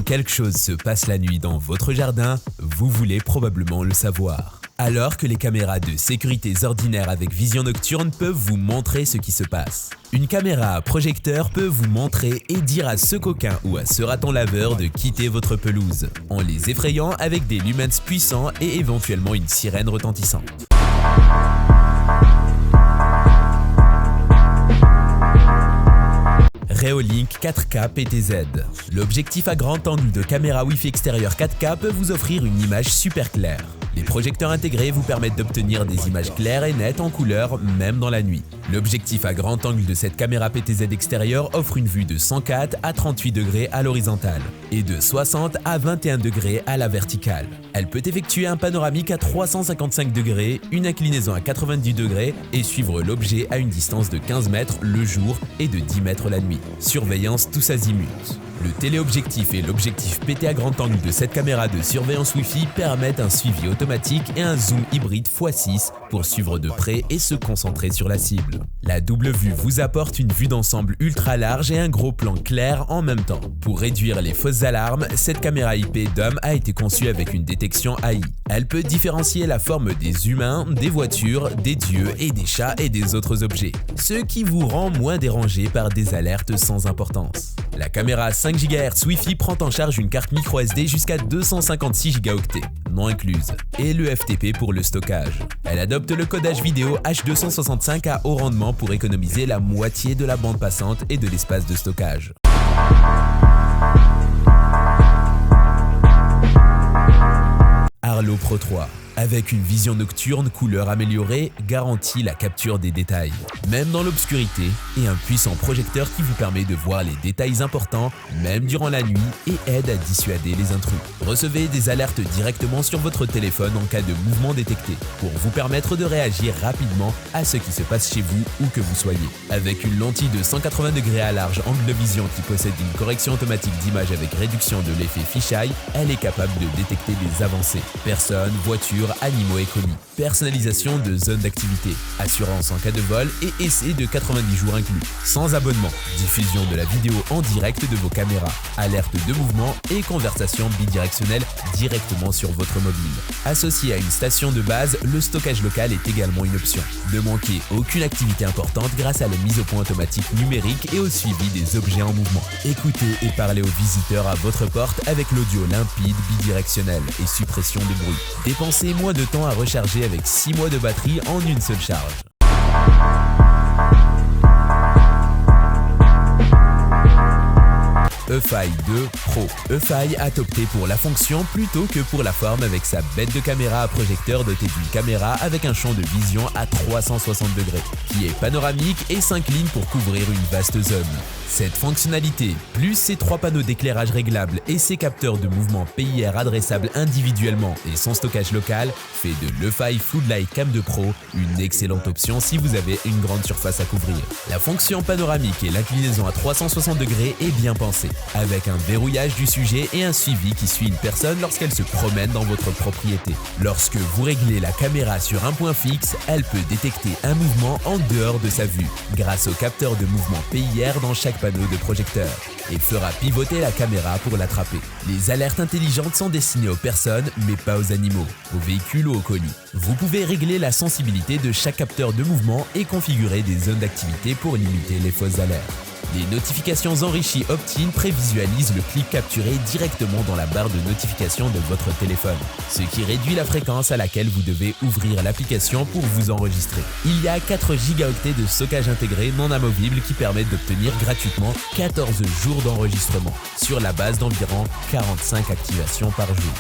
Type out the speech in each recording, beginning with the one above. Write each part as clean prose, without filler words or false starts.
quelque chose se passe la nuit dans votre jardin, vous voulez probablement le savoir. Alors que les caméras de sécurité ordinaires avec vision nocturne peuvent vous montrer ce qui se passe. Une caméra à projecteur peut vous montrer et dire à ce coquin ou à ce raton laveur de quitter votre pelouse, en les effrayant avec des lumens puissants et éventuellement une sirène retentissante. Reolink 4K PTZ. L'objectif à grand angle de caméra Wi-Fi extérieure 4K peut vous offrir une image super claire. Les projecteurs intégrés vous permettent d'obtenir des images claires et nettes en couleur, même dans la nuit. L'objectif à grand angle de cette caméra PTZ extérieure offre une vue de 104 à 38 degrés à l'horizontale et de 60 à 21 degrés à la verticale. Elle peut effectuer un panoramique à 355 degrés, une inclinaison à 90 degrés et suivre l'objet à une distance de 15 mètres le jour et de 10 mètres la nuit. Surveillance tous azimuts. Le téléobjectif et l'objectif PT à grand angle de cette caméra de surveillance Wi-Fi permettent un suivi automatique et un zoom hybride x6 pour suivre de près et se concentrer sur la cible. La double vue vous apporte une vue d'ensemble ultra large et un gros plan clair en même temps. Pour réduire les fausses alarmes, cette caméra IP DOM a été conçue avec une détection AI. Elle peut différencier la forme des humains, des voitures, des dieux et des chats et des autres objets, ce qui vous rend moins dérangé par des alertes sans importance. La caméra 5 GHz Wi-Fi prend en charge une carte microSD jusqu'à 256 Go, non incluse, et le FTP pour le stockage. Elle adopte le codage vidéo H265 à haut rendement pour économiser la moitié de la bande passante et de l'espace de stockage. Arlo Pro 3. Avec une vision nocturne couleur améliorée, garantit la capture des détails, même dans l'obscurité, et un puissant projecteur qui vous permet de voir les détails importants, même durant la nuit, et aide à dissuader les intrus. Recevez des alertes directement sur votre téléphone en cas de mouvement détecté, pour vous permettre de réagir rapidement à ce qui se passe chez vous où que vous soyez. Avec une lentille de 180 degrés à large angle de vision qui possède une correction automatique d'image avec réduction de l'effet fisheye, elle est capable de détecter des avancées, personnes, voitures, animaux et colis. Personnalisation de zones d'activité, assurance en cas de vol et essai de 90 jours inclus. Sans abonnement, diffusion de la vidéo en direct de vos caméras, alerte de mouvement et conversation bidirectionnelle directement sur votre mobile. Associé à une station de base, le stockage local est également une option. Ne manquez aucune activité importante grâce à la mise au point automatique numérique et au suivi des objets en mouvement. Écoutez et parlez aux visiteurs à votre porte avec l'audio limpide, bidirectionnel et suppression de bruit. Dépensez moins de temps à recharger avec 6 mois de batterie en une seule charge. Eufy 2 Pro. Eufy a opté pour la fonction plutôt que pour la forme avec sa bête de caméra à projecteur dotée d'une caméra avec un champ de vision à 360 degrés, qui est panoramique et s'incline pour couvrir une vaste zone. Cette fonctionnalité, plus ses 3 panneaux d'éclairage réglables et ses capteurs de mouvement PIR adressables individuellement et son stockage local, fait de l'Eufy Floodlight Cam 2 Pro une excellente option si vous avez une grande surface à couvrir. La fonction panoramique et l'inclinaison à 360 degrés est bien pensée, avec un verrouillage du sujet et un suivi qui suit une personne lorsqu'elle se promène dans votre propriété. Lorsque vous réglez la caméra sur un point fixe, elle peut détecter un mouvement en dehors de sa vue, grâce au capteur de mouvement PIR dans chaque panneau de projecteur, et fera pivoter la caméra pour l'attraper. Les alertes intelligentes sont destinées aux personnes, mais pas aux animaux, aux véhicules ou aux colis. Vous pouvez régler la sensibilité de chaque capteur de mouvement et configurer des zones d'activité pour limiter les fausses alertes. Les notifications enrichies opt-in prévisualisent le clip capturé directement dans la barre de notification de votre téléphone, ce qui réduit la fréquence à laquelle vous devez ouvrir l'application pour vous enregistrer. Il y a 4 gigaoctets de stockage intégré non amovible qui permettent d'obtenir gratuitement 14 jours d'enregistrement, sur la base d'environ 45 activations par jour.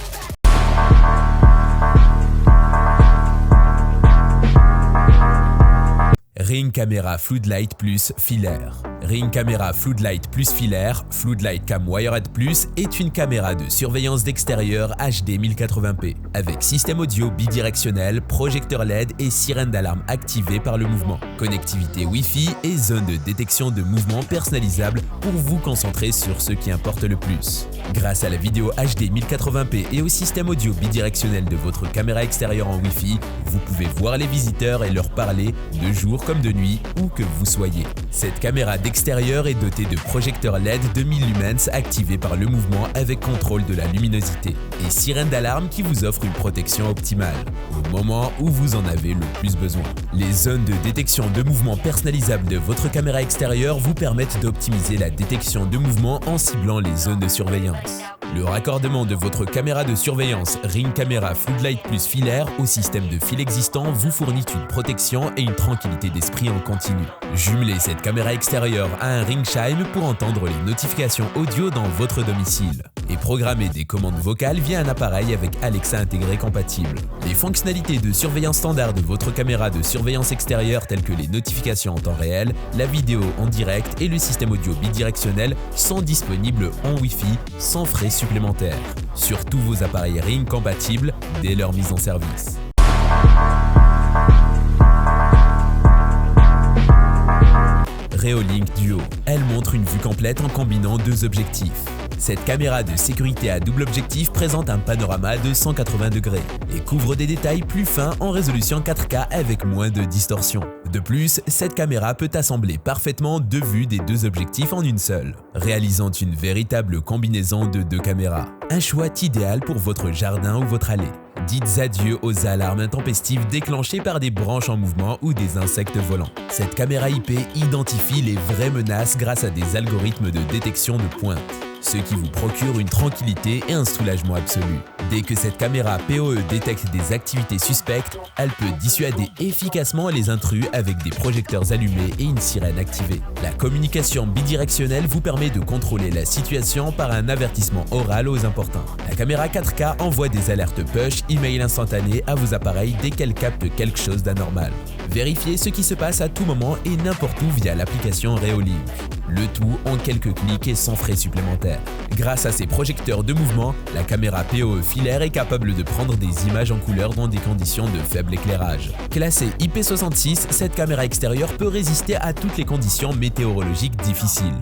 Ring Camera Floodlight Plus filaire. Ring Camera Floodlight Plus filaire, Floodlight Cam Wired Plus est une caméra de surveillance d'extérieur HD 1080p avec système audio bidirectionnel, projecteur LED et sirène d'alarme activée par le mouvement, connectivité Wi-Fi et zone de détection de mouvement personnalisable pour vous concentrer sur ce qui importe le plus. Grâce à la vidéo HD 1080p et au système audio bidirectionnel de votre caméra extérieure en Wi-Fi, vous pouvez voir les visiteurs et leur parler de jour comme de nuit où que vous soyez. Cette caméra extérieur est doté de projecteurs LED de 1000 lumens activés par le mouvement avec contrôle de la luminosité et sirène d'alarme qui vous offre une protection optimale au moment où vous en avez le plus besoin. Les zones de détection de mouvement personnalisables de votre caméra extérieure vous permettent d'optimiser la détection de mouvement en ciblant les zones de surveillance. Le raccordement de votre caméra de surveillance Ring Camera Floodlight Plus filaire au système de fil existant vous fournit une protection et une tranquillité d'esprit en continu. Jumelez cette caméra extérieure à un Ring Chime pour entendre les notifications audio dans votre domicile et programmer des commandes vocales via un appareil avec Alexa intégré compatible. Les fonctionnalités de surveillance standard de votre caméra de surveillance extérieure telles que les notifications en temps réel, la vidéo en direct et le système audio bidirectionnel sont disponibles en Wi-Fi sans frais supplémentaires sur tous vos appareils Ring compatibles dès leur mise en service. Reolink Duo. Elle montre une vue complète en combinant deux objectifs. Cette caméra de sécurité à double objectif présente un panorama de 180 degrés et couvre des détails plus fins en résolution 4K avec moins de distorsion. De plus, cette caméra peut assembler parfaitement deux vues des deux objectifs en une seule, réalisant une véritable combinaison de deux caméras. Un choix idéal pour votre jardin ou votre allée. Dites adieu aux alarmes intempestives déclenchées par des branches en mouvement ou des insectes volants. Cette caméra IP identifie les vraies menaces grâce à des algorithmes de détection de pointe, ce qui vous procure une tranquillité et un soulagement absolu. Dès que cette caméra PoE détecte des activités suspectes, elle peut dissuader efficacement les intrus avec des projecteurs allumés et une sirène activée. La communication bidirectionnelle vous permet de contrôler la situation par un avertissement oral aux importants. La caméra 4K envoie des alertes push, email instantanés à vos appareils dès qu'elle capte quelque chose d'anormal. Vérifiez ce qui se passe à tout moment et n'importe où via l'application Reolink. Le tout en quelques clics et sans frais supplémentaires. Grâce à ses projecteurs de mouvement, la caméra PoE filaire est capable de prendre des images en couleur dans des conditions de faible éclairage. Classée IP66, cette caméra extérieure peut résister à toutes les conditions météorologiques difficiles.